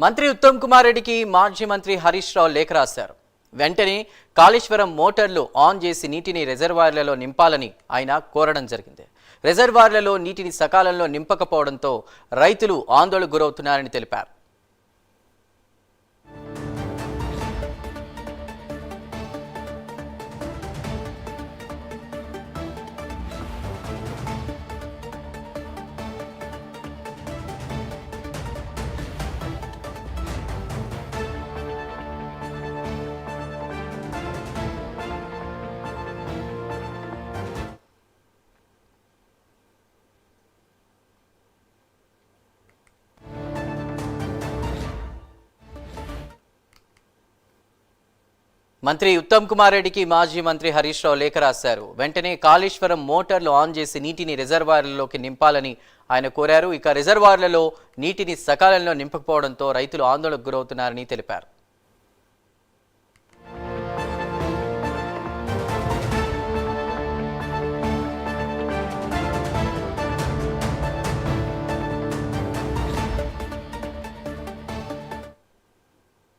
మంత్రి ఉత్తమ్ కుమార్ రెడ్డికి మాజీ మంత్రి హరీష్ రావు లేఖ రాశారు. వెంటనే కాళేశ్వరం మోటార్లు ఆన్ చేసి నీటిని రిజర్వాయర్లలో నింపాలని ఆయన కోరడం జరిగింది. రిజర్వాయర్లలో నీటిని సకాలంలో నింపకపోవడంతో రైతులు ఆందోళనకు గురవుతున్నారని తెలిపారు. మంత్రి ఉత్తమ్ కుమార్ రెడ్డికి మాజీ మంత్రి హరీష్ రావు లేఖ రాశారు. వెంటనే కాళేశ్వరం మోటార్లు ఆన్ చేసి నీటిని రిజర్వాయర్లలోకి నింపాలని ఆయన కోరారు. ఇక రిజర్వాయర్లలో నీటిని సకాలంలో నింపకపోవడంతో రైతులు ఆందోళనకు గురవుతున్నారని తెలిపారు.